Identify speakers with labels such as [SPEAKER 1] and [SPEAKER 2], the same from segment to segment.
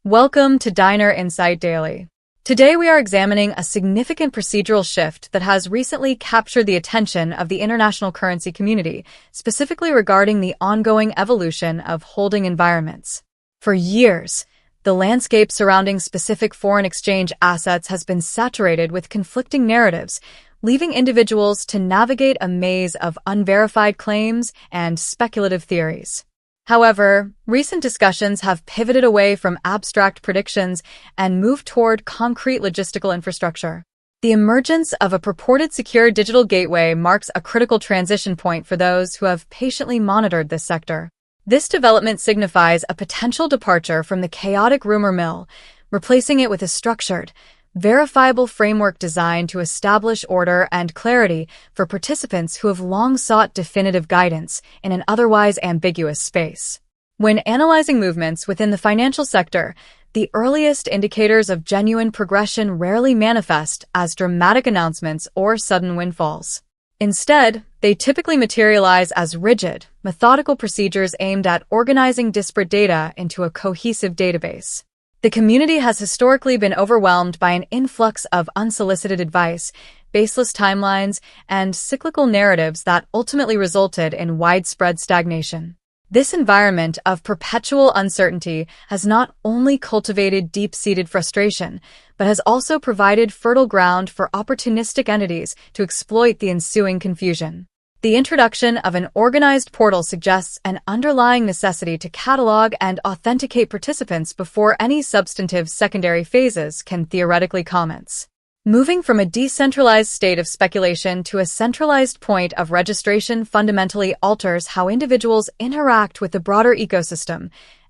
[SPEAKER 1] Welcome to Dinar Insight Daily. Today we are examining a significant procedural shift that has recently captured the attention of the international currency community, specifically regarding the ongoing evolution of holding environments. For years, the landscape surrounding specific foreign exchange assets has been saturated with conflicting narratives, leaving individuals to navigate a maze of unverified claims and speculative theories. However, recent discussions have pivoted away from abstract predictions and moved toward concrete logistical infrastructure. The emergence of a purported secure digital gateway marks a critical transition point for those who have patiently monitored this sector. This development signifies a potential departure from the chaotic rumor mill, replacing it with a structured, verifiable framework designed to establish order and clarity for participants who have long sought definitive guidance in an otherwise ambiguous space. When analyzing movements within the financial sector, the earliest indicators of genuine progression rarely manifest as dramatic announcements or sudden windfalls. Instead, they typically materialize as rigid, methodical procedures aimed at organizing disparate data into a cohesive database. The community has historically been overwhelmed by an influx of unsolicited advice, baseless timelines, and cyclical narratives that ultimately resulted in widespread stagnation. This environment of perpetual uncertainty has not only cultivated deep-seated frustration, but has also provided fertile ground for opportunistic entities to exploit the ensuing confusion. The introduction of an organized portal suggests an underlying necessity to catalog and authenticate participants before any substantive secondary phases can theoretically commence. Moving from a decentralized state of speculation to a centralized point of registration fundamentally alters how individuals interact with the broader ecosystem,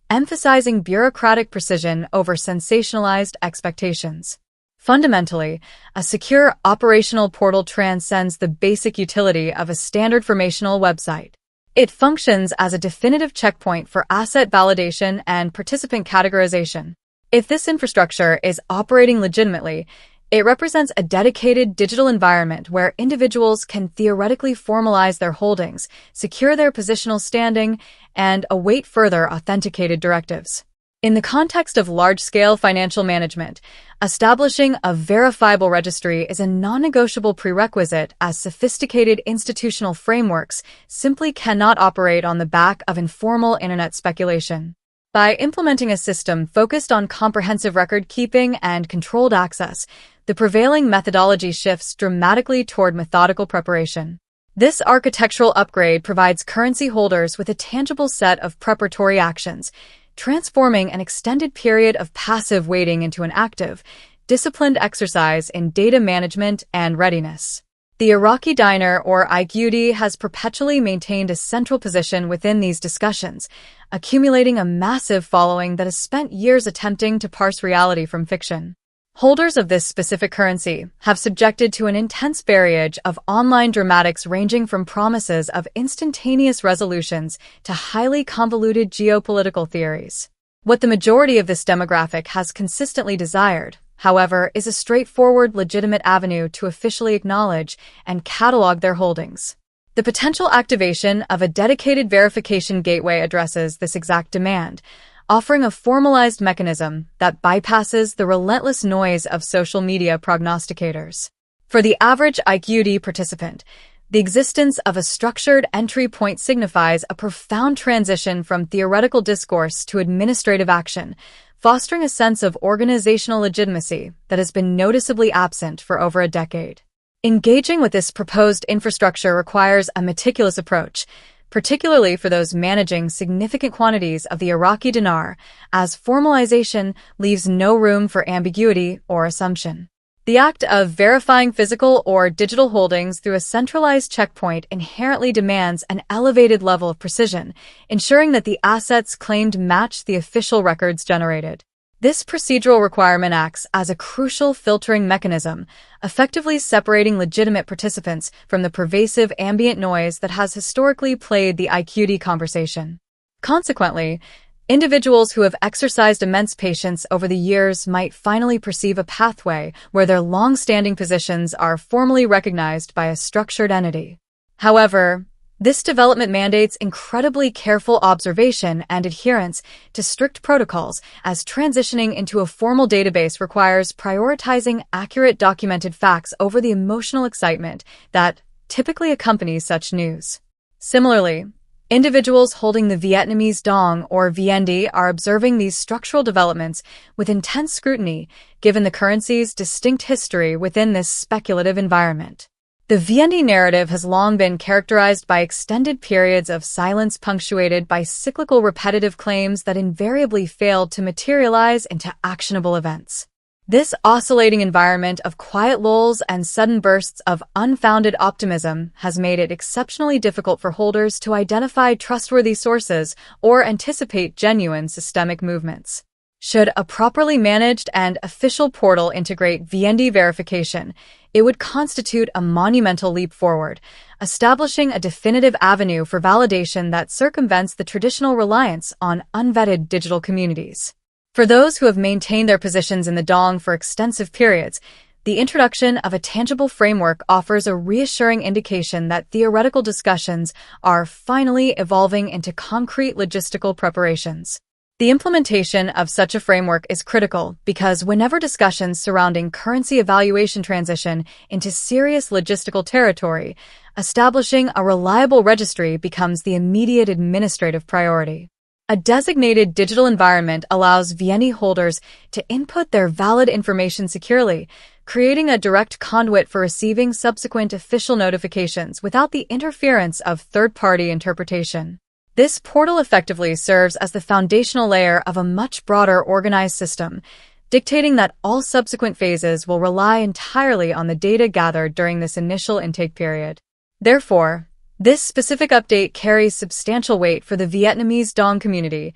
[SPEAKER 1] emphasizing bureaucratic precision over sensationalized expectations. Fundamentally, a secure operational portal transcends the basic utility of a standard formational website. It functions as a definitive checkpoint for asset validation and participant categorization. If this infrastructure is operating legitimately, it represents a dedicated digital environment where individuals can theoretically formalize their holdings, secure their positional standing, and await further authenticated directives. In the context of large-scale financial management, establishing a verifiable registry is a non-negotiable prerequisite, as sophisticated institutional frameworks simply cannot operate on the back of informal internet speculation. By implementing a system focused on comprehensive record-keeping and controlled access, the prevailing methodology shifts dramatically toward methodical preparation. This architectural upgrade provides currency holders with a tangible set of preparatory actions, transforming an extended period of passive waiting into an active, disciplined exercise in data management and readiness. The Iraqi Dinar, or IQD, has perpetually maintained a central position within these discussions, accumulating a massive following that has spent years attempting to parse reality from fiction. Holders of this specific currency have subjected to an intense barrage of online dramatics ranging from promises of instantaneous resolutions to highly convoluted geopolitical theories. What the majority of this demographic has consistently desired, however, is a straightforward, legitimate avenue to officially acknowledge and catalog their holdings. The potential activation of a dedicated verification gateway addresses this exact demand, offering a formalized mechanism that bypasses the relentless noise of social media prognosticators. For the average IQD participant, the existence of a structured entry point signifies a profound transition from theoretical discourse to administrative action, fostering a sense of organizational legitimacy that has been noticeably absent for over a decade. Engaging with this proposed infrastructure requires a meticulous approach, particularly for those managing significant quantities of the Iraqi dinar, as formalization leaves no room for ambiguity or assumption. The act of verifying physical or digital holdings through a centralized checkpoint inherently demands an elevated level of precision, ensuring that the assets claimed match the official records generated. This procedural requirement acts as a crucial filtering mechanism, effectively separating legitimate participants from the pervasive ambient noise that has historically plagued the IQD conversation. Consequently, individuals who have exercised immense patience over the years might finally perceive a pathway where their long-standing positions are formally recognized by a structured entity. However, This development mandates incredibly careful observation and adherence to strict protocols, as transitioning into a formal database requires prioritizing accurate documented facts over the emotional excitement that typically accompanies such news. Similarly, individuals holding the Vietnamese Dong or VND are observing these structural developments with intense scrutiny, given the currency's distinct history within this speculative environment. The VND narrative has long been characterized by extended periods of silence punctuated by cyclical repetitive claims that invariably failed to materialize into actionable events. This oscillating environment of quiet lulls and sudden bursts of unfounded optimism has made it exceptionally difficult for holders to identify trustworthy sources or anticipate genuine systemic movements. Should a properly managed and official portal integrate VND verification, it would constitute a monumental leap forward, establishing a definitive avenue for validation that circumvents the traditional reliance on unvetted digital communities. For those who have maintained their positions in the Dong for extensive periods, the introduction of a tangible framework offers a reassuring indication that theoretical discussions are finally evolving into concrete logistical preparations. The implementation of such a framework is critical because whenever discussions surrounding currency evaluation transition into serious logistical territory, establishing a reliable registry becomes the immediate administrative priority. A designated digital environment allows VND holders to input their valid information securely, creating a direct conduit for receiving subsequent official notifications without the interference of third-party interpretation. This portal effectively serves as the foundational layer of a much broader organized system, dictating that all subsequent phases will rely entirely on the data gathered during this initial intake period. Therefore, this specific update carries substantial weight for the Vietnamese Dong community,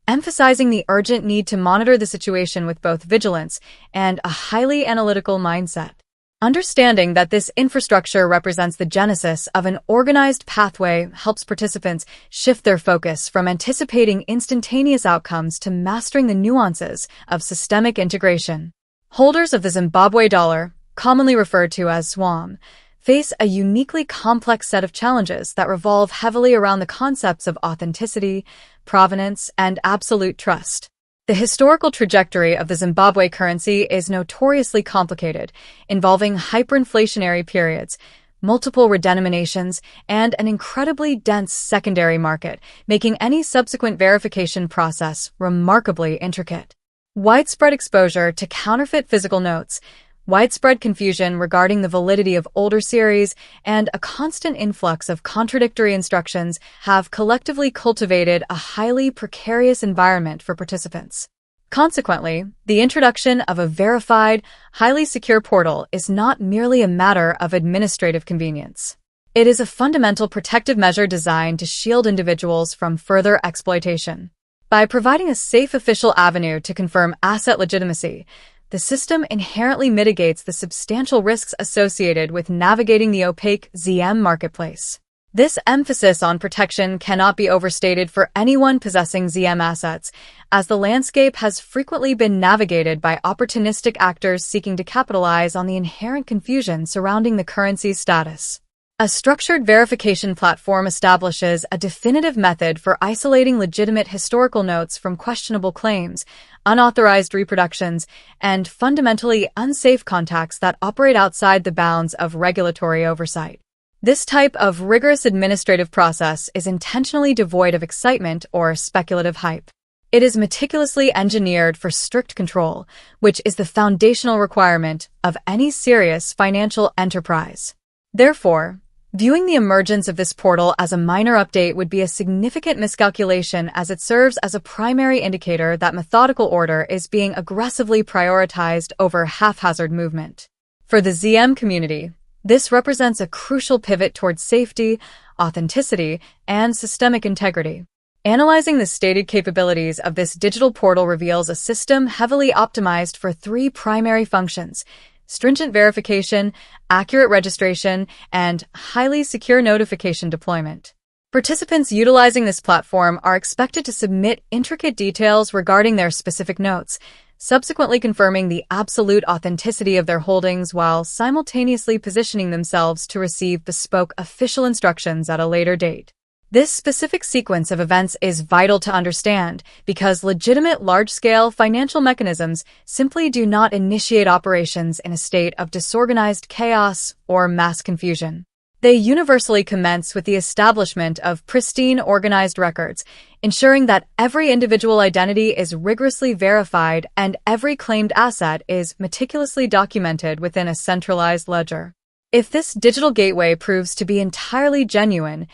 [SPEAKER 1] emphasizing the urgent need to monitor the situation with both vigilance and a highly analytical mindset. Understanding that this infrastructure represents the genesis of an organized pathway helps participants shift their focus from anticipating instantaneous outcomes to mastering the nuances of systemic integration. Holders of the Zimbabwe dollar, commonly referred to as SWAM, face a uniquely complex set of challenges that revolve heavily around the concepts of authenticity, provenance, and absolute trust. The historical trajectory of the Zimbabwe currency is notoriously complicated, involving hyperinflationary periods, multiple redenominations, and an incredibly dense secondary market, making any subsequent verification process remarkably intricate. Widespread exposure to counterfeit physical notes, widespread confusion regarding the validity of older series, and a constant influx of contradictory instructions have collectively cultivated a highly precarious environment for participants. Consequently, the introduction of a verified, highly secure portal is not merely a matter of administrative convenience. It is a fundamental protective measure designed to shield individuals from further exploitation. By providing a safe official avenue to confirm asset legitimacy, the system inherently mitigates the substantial risks associated with navigating the opaque ZM marketplace. This emphasis on protection cannot be overstated for anyone possessing ZM assets, as the landscape has frequently been navigated by opportunistic actors seeking to capitalize on the inherent confusion surrounding the currency's status. A structured verification platform establishes a definitive method for isolating legitimate historical notes from questionable claims, unauthorized reproductions, and fundamentally unsafe contacts that operate outside the bounds of regulatory oversight. This type of rigorous administrative process is intentionally devoid of excitement or speculative hype. It is meticulously engineered for strict control, which is the foundational requirement of any serious financial enterprise. Therefore, viewing the emergence of this portal as a minor update would be a significant miscalculation, as it serves as a primary indicator that methodical order is being aggressively prioritized over haphazard movement. For the ZM community, this represents a crucial pivot towards safety, authenticity, and systemic integrity. Analyzing the stated capabilities of this digital portal reveals a system heavily optimized for three primary functions: stringent verification, accurate registration, and highly secure notification deployment. Participants utilizing this platform are expected to submit intricate details regarding their specific notes, subsequently confirming the absolute authenticity of their holdings while simultaneously positioning themselves to receive bespoke official instructions at a later date. This specific sequence of events is vital to understand because legitimate large-scale financial mechanisms simply do not initiate operations in a state of disorganized chaos or mass confusion. They universally commence with the establishment of pristine, organized records, ensuring that every individual identity is rigorously verified and every claimed asset is meticulously documented within a centralized ledger. If this digital gateway proves to be entirely genuine,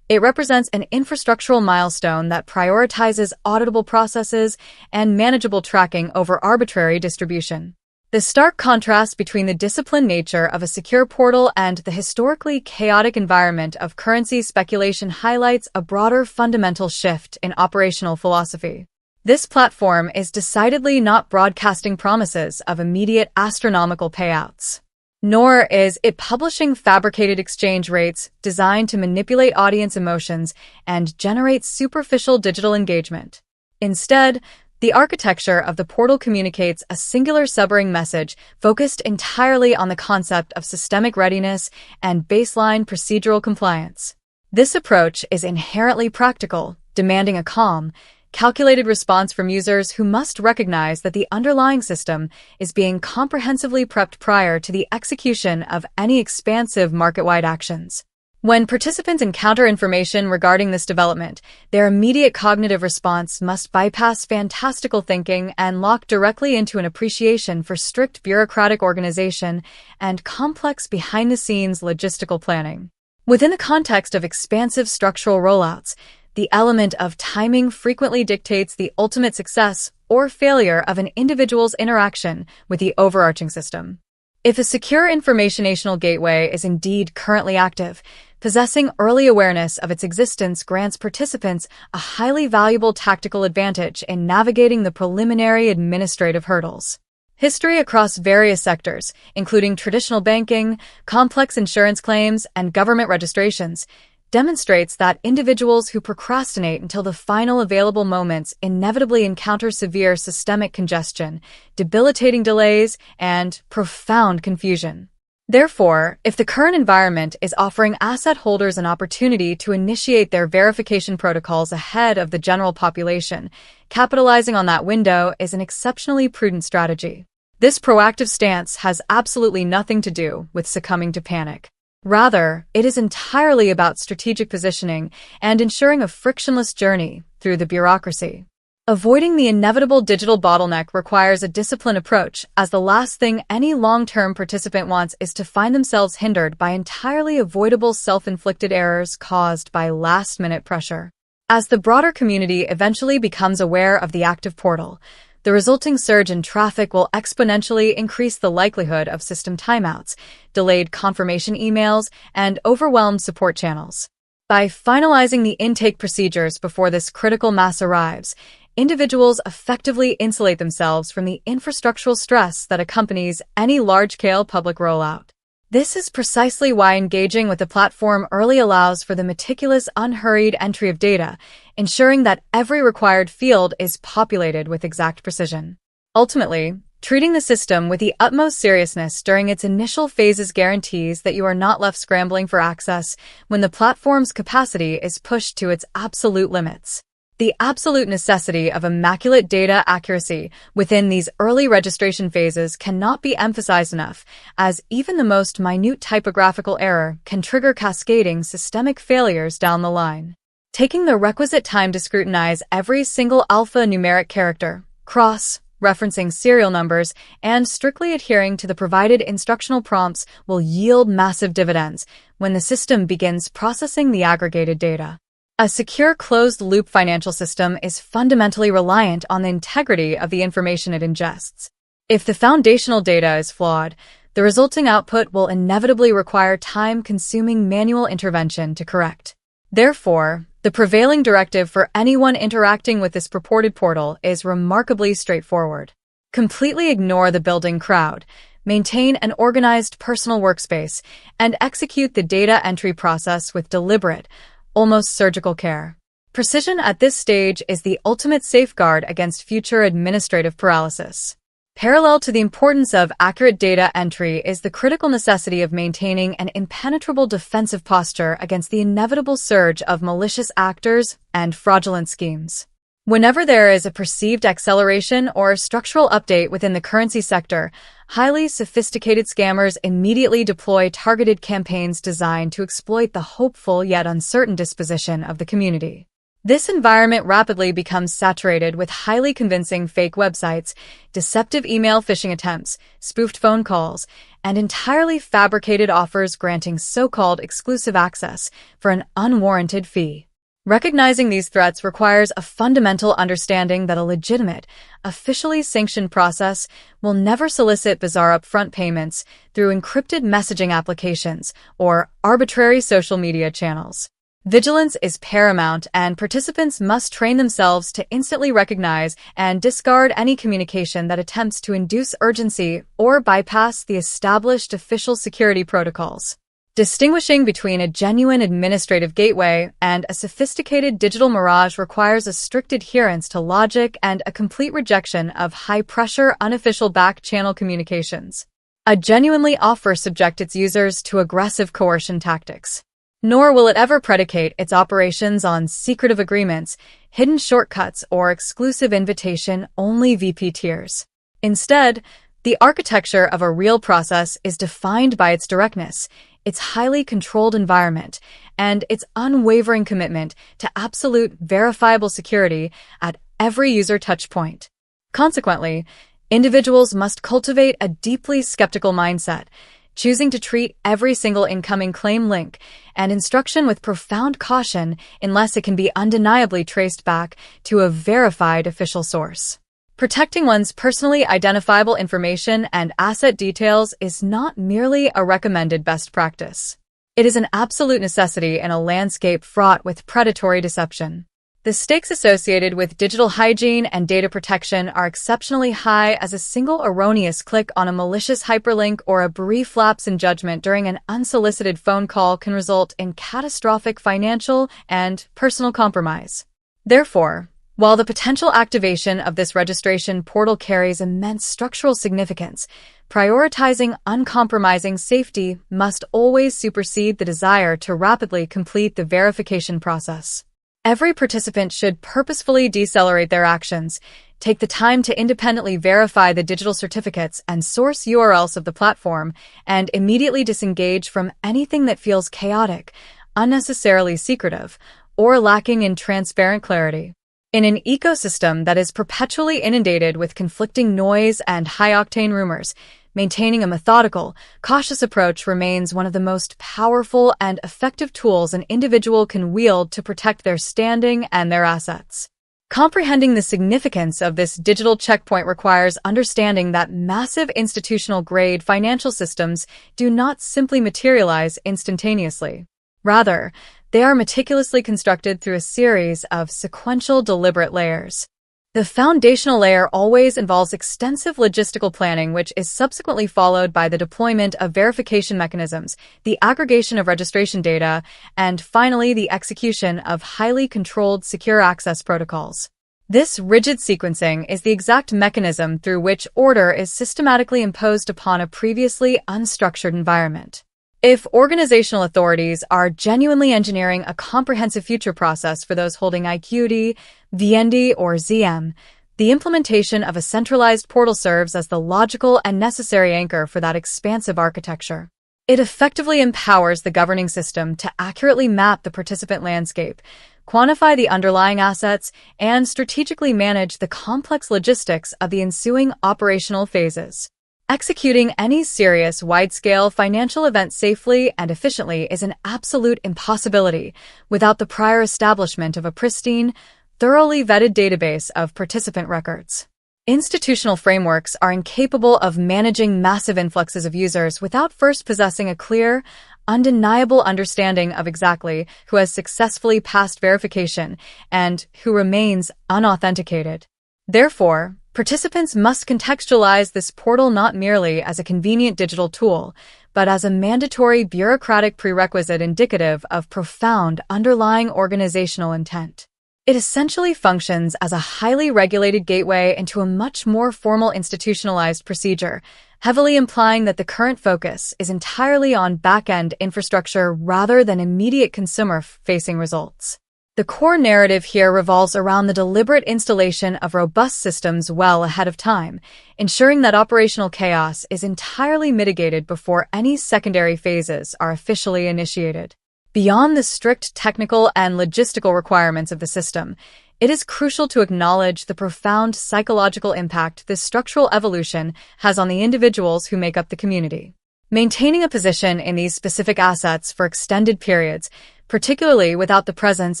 [SPEAKER 1] it represents an infrastructural milestone that prioritizes auditable processes and manageable tracking over arbitrary distribution. The stark contrast between the disciplined nature of a secure portal and the historically chaotic environment of currency speculation highlights a broader fundamental shift in operational philosophy. This platform is decidedly not broadcasting promises of immediate astronomical payouts. Nor is it publishing fabricated exchange rates designed to manipulate audience emotions and generate superficial digital engagement. Instead, the architecture of the portal communicates a singular sobering message focused entirely on the concept of systemic readiness and baseline procedural compliance. This approach is inherently practical, demanding a calm, calculated response from users who must recognize that the underlying system is being comprehensively prepped prior to the execution of any expansive market-wide actions. When participants encounter information regarding this development, their immediate cognitive response must bypass fantastical thinking and lock directly into an appreciation for strict bureaucratic organization and complex behind-the-scenes logistical planning. Within the context of expansive structural rollouts, the element of timing frequently dictates the ultimate success or failure of an individual's interaction with the overarching system. If a secure informational gateway is indeed currently active, possessing early awareness of its existence grants participants a highly valuable tactical advantage in navigating the preliminary administrative hurdles. History across various sectors, including traditional banking, complex insurance claims, and government registrations, demonstrates that individuals who procrastinate until the final available moments inevitably encounter severe systemic congestion, debilitating delays, and profound confusion. Therefore, if the current environment is offering asset holders an opportunity to initiate their verification protocols ahead of the general population, capitalizing on that window is an exceptionally prudent strategy. This proactive stance has absolutely nothing to do with succumbing to panic. Rather, it is entirely about strategic positioning and ensuring a frictionless journey through the bureaucracy. Avoiding the inevitable digital bottleneck requires a disciplined approach, as the last thing any long-term participant wants is to find themselves hindered by entirely avoidable self-inflicted errors caused by last-minute pressure. As the broader community eventually becomes aware of the active portal, the resulting surge in traffic will exponentially increase the likelihood of system timeouts, delayed confirmation emails, and overwhelmed support channels. By finalizing the intake procedures before this critical mass arrives, individuals effectively insulate themselves from the infrastructural stress that accompanies any large-scale public rollout. This is precisely why engaging with the platform early allows for the meticulous, unhurried entry of data, ensuring that every required field is populated with exact precision. Ultimately, treating the system with the utmost seriousness during its initial phases guarantees that you are not left scrambling for access when the platform's capacity is pushed to its absolute limits. The absolute necessity of immaculate data accuracy within these early registration phases cannot be emphasized enough, as even the most minute typographical error can trigger cascading systemic failures down the line. Taking the requisite time to scrutinize every single alphanumeric character, cross-referencing serial numbers, and strictly adhering to the provided instructional prompts will yield massive dividends when the system begins processing the aggregated data. A secure closed-loop financial system is fundamentally reliant on the integrity of the information it ingests. If the foundational data is flawed, the resulting output will inevitably require time-consuming manual intervention to correct. Therefore, the prevailing directive for anyone interacting with this purported portal is remarkably straightforward. Completely ignore the building crowd, maintain an organized personal workspace, and execute the data entry process with deliberate, almost surgical care. Precision at this stage is the ultimate safeguard against future administrative paralysis. Parallel to the importance of accurate data entry is the critical necessity of maintaining an impenetrable defensive posture against the inevitable surge of malicious actors and fraudulent schemes. Whenever there is a perceived acceleration or structural update within the currency sector, highly sophisticated scammers immediately deploy targeted campaigns designed to exploit the hopeful yet uncertain disposition of the community. This environment rapidly becomes saturated with highly convincing fake websites, deceptive email phishing attempts, spoofed phone calls, and entirely fabricated offers granting so-called exclusive access for an unwarranted fee. Recognizing these threats requires a fundamental understanding that a legitimate, officially sanctioned process will never solicit bizarre upfront payments through encrypted messaging applications or arbitrary social media channels. Vigilance is paramount, and participants must train themselves to instantly recognize and discard any communication that attempts to induce urgency or bypass the established official security protocols. Distinguishing between a genuine administrative gateway and a sophisticated digital mirage requires a strict adherence to logic and a complete rejection of high-pressure, unofficial back-channel communications. A genuinely offer subjects its users to aggressive coercion tactics. Nor will it ever predicate its operations on secretive agreements, hidden shortcuts, or exclusive invitation-only VP tiers. Instead, the architecture of a real process is defined by its directness, its highly controlled environment, and its unwavering commitment to absolute verifiable security at every user touchpoint. Consequently, individuals must cultivate a deeply skeptical mindset, choosing to treat every single incoming claim, link, and instruction with profound caution unless it can be undeniably traced back to a verified official source. Protecting one's personally identifiable information and asset details is not merely a recommended best practice. It is an absolute necessity in a landscape fraught with predatory deception. The stakes associated with digital hygiene and data protection are exceptionally high, as a single erroneous click on a malicious hyperlink or a brief lapse in judgment during an unsolicited phone call can result in catastrophic financial and personal compromise. Therefore, while the potential activation of this registration portal carries immense structural significance, prioritizing uncompromising safety must always supersede the desire to rapidly complete the verification process. Every participant should purposefully decelerate their actions, take the time to independently verify the digital certificates and source URLs of the platform, and immediately disengage from anything that feels chaotic, unnecessarily secretive, or lacking in transparent clarity. In an ecosystem that is perpetually inundated with conflicting noise and high-octane rumors, maintaining a methodical, cautious approach remains one of the most powerful and effective tools an individual can wield to protect their standing and their assets. Comprehending the significance of this digital checkpoint requires understanding that massive institutional-grade financial systems do not simply materialize instantaneously. Rather, they are meticulously constructed through a series of sequential, deliberate layers. The foundational layer always involves extensive logistical planning, which is subsequently followed by the deployment of verification mechanisms, the aggregation of registration data, and finally the execution of highly controlled secure access protocols. This rigid sequencing is the exact mechanism through which order is systematically imposed upon a previously unstructured environment. If organizational authorities are genuinely engineering a comprehensive future process for those holding IQD, VND, or ZM, the implementation of a centralized portal serves as the logical and necessary anchor for that expansive architecture. It effectively empowers the governing system to accurately map the participant landscape, quantify the underlying assets, and strategically manage the complex logistics of the ensuing operational phases. Executing any serious, wide-scale financial event safely and efficiently is an absolute impossibility without the prior establishment of a pristine, thoroughly vetted database of participant records. Institutional frameworks are incapable of managing massive influxes of users without first possessing a clear, undeniable understanding of exactly who has successfully passed verification and who remains unauthenticated. Therefore, participants must contextualize this portal not merely as a convenient digital tool, but as a mandatory bureaucratic prerequisite indicative of profound underlying organizational intent. It essentially functions as a highly regulated gateway into a much more formal institutionalized procedure, heavily implying that the current focus is entirely on back-end infrastructure rather than immediate consumer-facing results. The core narrative here revolves around the deliberate installation of robust systems well ahead of time, ensuring that operational chaos is entirely mitigated before any secondary phases are officially initiated. Beyond the strict technical and logistical requirements of the system, it is crucial to acknowledge the profound psychological impact this structural evolution has on the individuals who make up the community. Maintaining a position in these specific assets for extended periods, particularly without the presence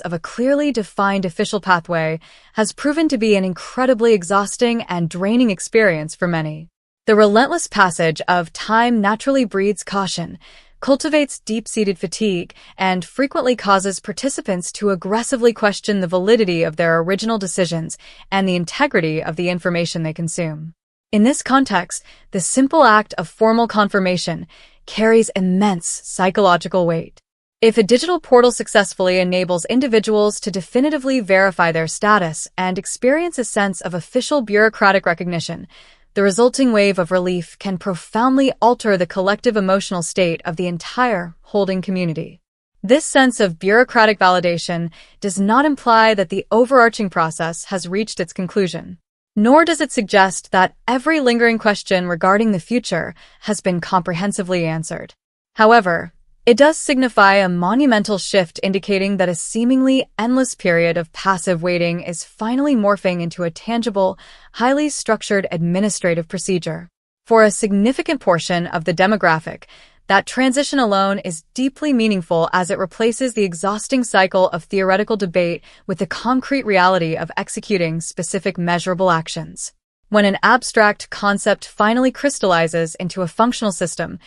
[SPEAKER 1] of a clearly defined official pathway, has proven to be an incredibly exhausting and draining experience for many. The relentless passage of time naturally breeds caution, cultivates deep-seated fatigue, and frequently causes participants to aggressively question the validity of their original decisions and the integrity of the information they consume. In this context, the simple act of formal confirmation carries immense psychological weight. If a digital portal successfully enables individuals to definitively verify their status and experience a sense of official bureaucratic recognition, the resulting wave of relief can profoundly alter the collective emotional state of the entire holding community. This sense of bureaucratic validation does not imply that the overarching process has reached its conclusion, nor does it suggest that every lingering question regarding the future has been comprehensively answered. However, it does signify a monumental shift indicating that a seemingly endless period of passive waiting is finally morphing into a tangible, highly structured administrative procedure. For a significant portion of the demographic, that transition alone is deeply meaningful as it replaces the exhausting cycle of theoretical debate with the concrete reality of executing specific measurable actions. When an abstract concept finally crystallizes into a functional system,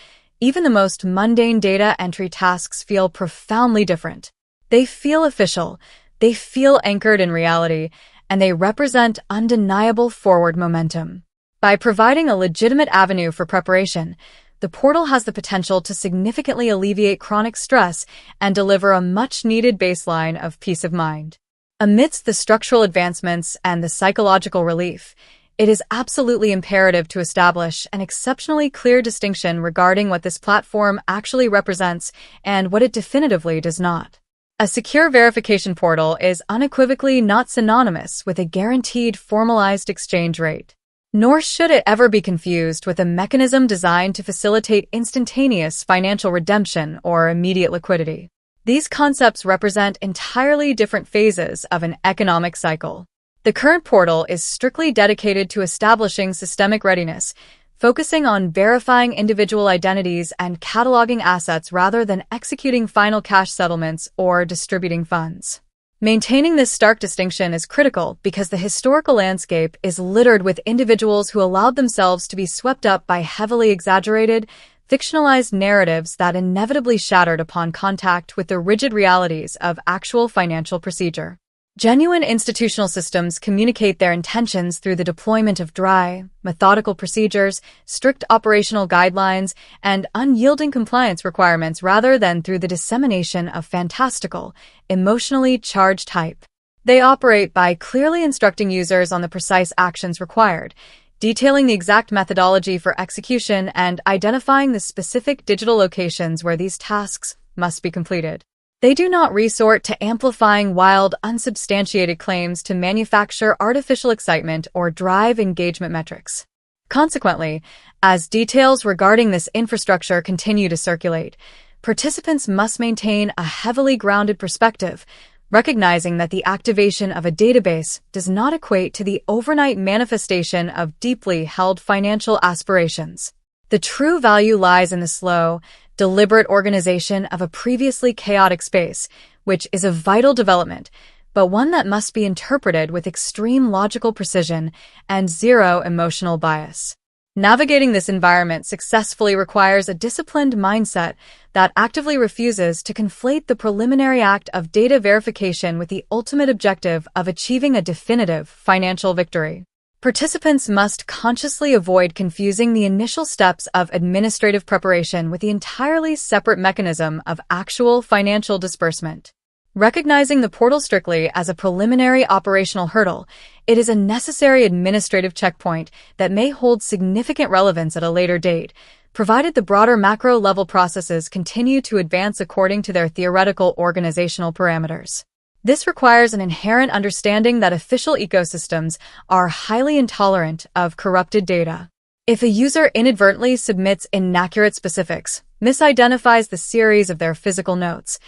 [SPEAKER 1] even the most mundane data entry tasks feel profoundly different. They feel official, they feel anchored in reality, and they represent undeniable forward momentum. By providing a legitimate avenue for preparation, the portal has the potential to significantly alleviate chronic stress and deliver a much-needed baseline of peace of mind. Amidst the structural advancements and the psychological relief, it is absolutely imperative to establish an exceptionally clear distinction regarding what this platform actually represents and what it definitively does not. A secure verification portal is unequivocally not synonymous with a guaranteed formalized exchange rate. Nor should it ever be confused with a mechanism designed to facilitate instantaneous financial redemption or immediate liquidity. These concepts represent entirely different phases of an economic cycle. The current portal is strictly dedicated to establishing systemic readiness, focusing on verifying individual identities and cataloging assets rather than executing final cash settlements or distributing funds. Maintaining this stark distinction is critical because the historical landscape is littered with individuals who allowed themselves to be swept up by heavily exaggerated, fictionalized narratives that inevitably shattered upon contact with the rigid realities of actual financial procedure. Genuine institutional systems communicate their intentions through the deployment of dry, methodical procedures, strict operational guidelines, and unyielding compliance requirements rather than through the dissemination of fantastical, emotionally charged hype. They operate by clearly instructing users on the precise actions required, detailing the exact methodology for execution, and identifying the specific digital locations where these tasks must be completed. They do not resort to amplifying wild, unsubstantiated claims to manufacture artificial excitement or drive engagement metrics. Consequently, as details regarding this infrastructure continue to circulate, participants must maintain a heavily grounded perspective, recognizing that the activation of a database does not equate to the overnight manifestation of deeply held financial aspirations. The true value lies in the slow, deliberate organization of a previously chaotic space, which is a vital development, but one that must be interpreted with extreme logical precision and zero emotional bias. Navigating this environment successfully requires a disciplined mindset that actively refuses to conflate the preliminary act of data verification with the ultimate objective of achieving a definitive financial victory. Participants must consciously avoid confusing the initial steps of administrative preparation with the entirely separate mechanism of actual financial disbursement. Recognizing the portal strictly as a preliminary operational hurdle, it is a necessary administrative checkpoint that may hold significant relevance at a later date, provided the broader macro-level processes continue to advance according to their theoretical organizational parameters. This requires an inherent understanding that official ecosystems are highly intolerant of corrupted data. If a user inadvertently submits inaccurate specifics, misidentifies the series of their physical notes,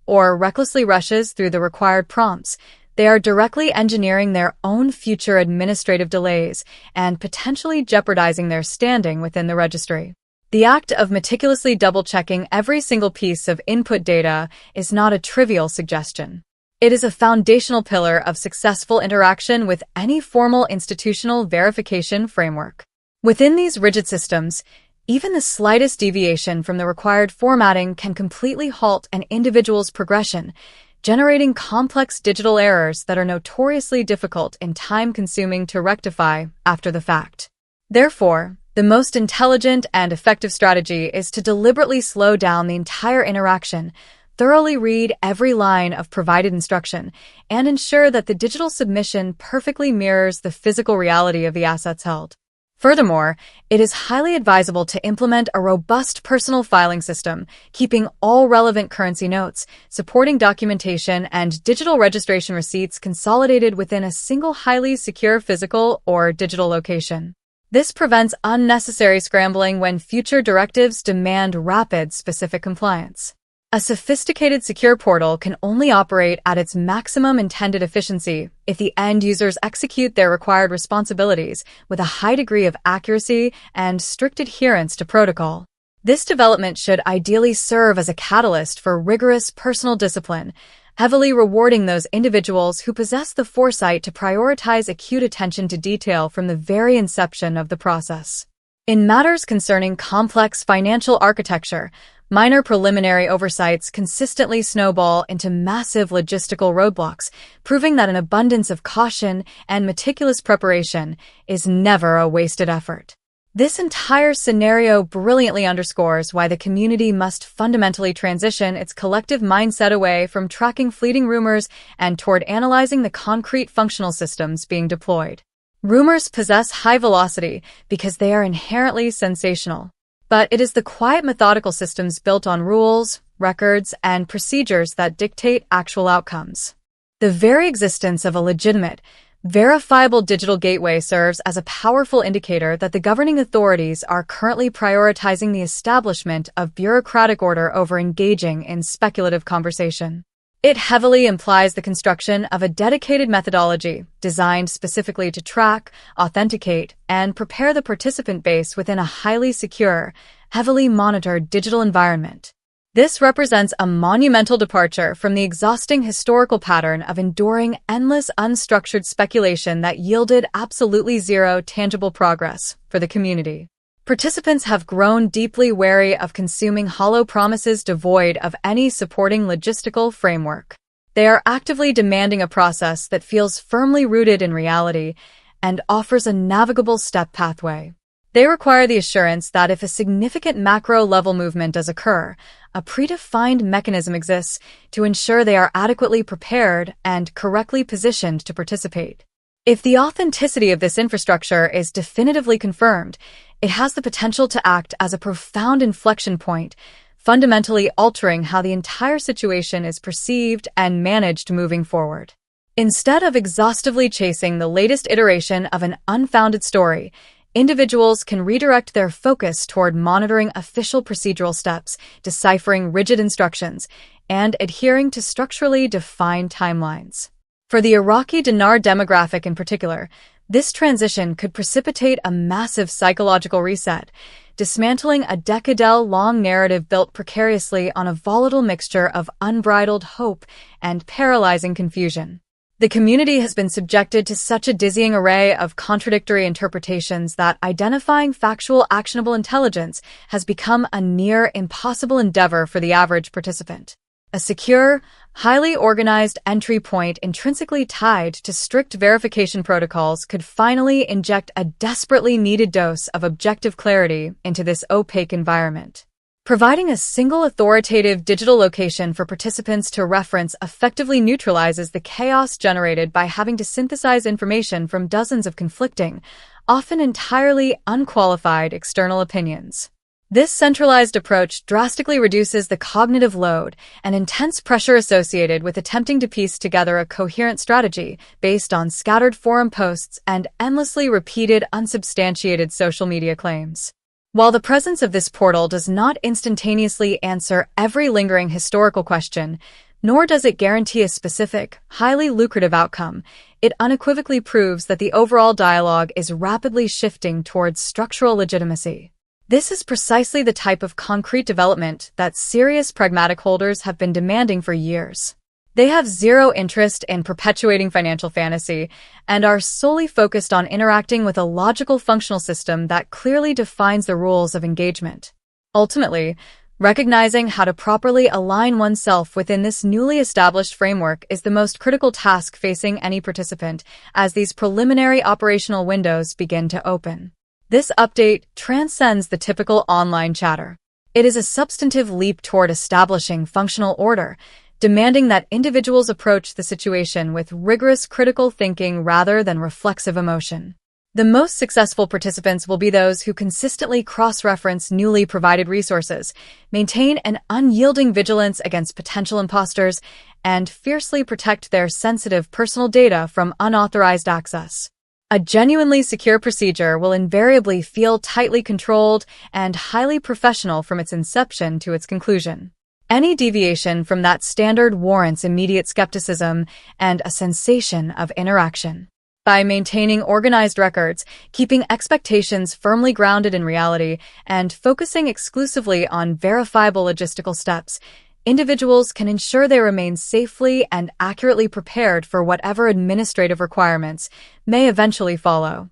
[SPEAKER 1] or recklessly rushes through the required prompts, they are directly engineering their own future administrative delays and potentially jeopardizing their standing within the registry. The act of meticulously double-checking every single piece of input data is not a trivial suggestion. It is a foundational pillar of successful interaction with any formal institutional verification framework. Within these rigid systems, even the slightest deviation from the required formatting can completely halt an individual's progression, generating complex digital errors that are notoriously difficult and time-consuming to rectify after the fact. Therefore, the most intelligent and effective strategy is to deliberately slow down the entire interaction, thoroughly read every line of provided instruction, and ensure that the digital submission perfectly mirrors the physical reality of the assets held. Furthermore, it is highly advisable to implement a robust personal filing system, keeping all relevant currency notes, supporting documentation, and digital registration receipts consolidated within a single highly secure physical or digital location. This prevents unnecessary scrambling when future directives demand rapid, specific compliance. A sophisticated secure portal can only operate at its maximum intended efficiency if the end users execute their required responsibilities with a high degree of accuracy and strict adherence to protocol. This development should ideally serve as a catalyst for rigorous personal discipline, heavily rewarding those individuals who possess the foresight to prioritize acute attention to detail from the very inception of the process. In matters concerning complex financial architecture, minor preliminary oversights consistently snowball into massive logistical roadblocks, proving that an abundance of caution and meticulous preparation is never a wasted effort. This entire scenario brilliantly underscores why the community must fundamentally transition its collective mindset away from tracking fleeting rumors and toward analyzing the concrete functional systems being deployed. Rumors possess high velocity because they are inherently sensational. But it is the quiet, methodical systems built on rules, records, and procedures that dictate actual outcomes. The very existence of a legitimate, verifiable digital gateway serves as a powerful indicator that the governing authorities are currently prioritizing the establishment of bureaucratic order over engaging in speculative conversation. It heavily implies the construction of a dedicated methodology designed specifically to track, authenticate, and prepare the participant base within a highly secure, heavily monitored digital environment. This represents a monumental departure from the exhausting historical pattern of enduring endless unstructured speculation that yielded absolutely zero tangible progress for the community. Participants have grown deeply wary of consuming hollow promises devoid of any supporting logistical framework. They are actively demanding a process that feels firmly rooted in reality and offers a navigable step pathway. They require the assurance that if a significant macro-level movement does occur, a predefined mechanism exists to ensure they are adequately prepared and correctly positioned to participate. If the authenticity of this infrastructure is definitively confirmed, it has the potential to act as a profound inflection point, fundamentally altering how the entire situation is perceived and managed moving forward. Instead of exhaustively chasing the latest iteration of an unfounded story, individuals can redirect their focus toward monitoring official procedural steps, deciphering rigid instructions, and adhering to structurally defined timelines. For the Iraqi Dinar demographic in particular, this transition could precipitate a massive psychological reset, dismantling a decade-long narrative built precariously on a volatile mixture of unbridled hope and paralyzing confusion. The community has been subjected to such a dizzying array of contradictory interpretations that identifying factual, actionable intelligence has become a near impossible endeavor for the average participant. A secure, highly organized entry point intrinsically tied to strict verification protocols could finally inject a desperately needed dose of objective clarity into this opaque environment. Providing a single authoritative digital location for participants to reference effectively neutralizes the chaos generated by having to synthesize information from dozens of conflicting, often entirely unqualified external opinions. This centralized approach drastically reduces the cognitive load and intense pressure associated with attempting to piece together a coherent strategy based on scattered forum posts and endlessly repeated unsubstantiated social media claims. While the presence of this portal does not instantaneously answer every lingering historical question, nor does it guarantee a specific, highly lucrative outcome, it unequivocally proves that the overall dialogue is rapidly shifting towards structural legitimacy. This is precisely the type of concrete development that serious pragmatic holders have been demanding for years. They have zero interest in perpetuating financial fantasy and are solely focused on interacting with a logical functional system that clearly defines the rules of engagement. Ultimately, recognizing how to properly align oneself within this newly established framework is the most critical task facing any participant as these preliminary operational windows begin to open. This update transcends the typical online chatter. It is a substantive leap toward establishing functional order, demanding that individuals approach the situation with rigorous critical thinking rather than reflexive emotion. The most successful participants will be those who consistently cross-reference newly provided resources, maintain an unyielding vigilance against potential imposters, and fiercely protect their sensitive personal data from unauthorized access. A genuinely secure procedure will invariably feel tightly controlled and highly professional from its inception to its conclusion. Any deviation from that standard warrants immediate skepticism and a sensation of interaction. By maintaining organized records, keeping expectations firmly grounded in reality, and focusing exclusively on verifiable logistical steps, individuals can ensure they remain safely and accurately prepared for whatever administrative requirements may eventually follow.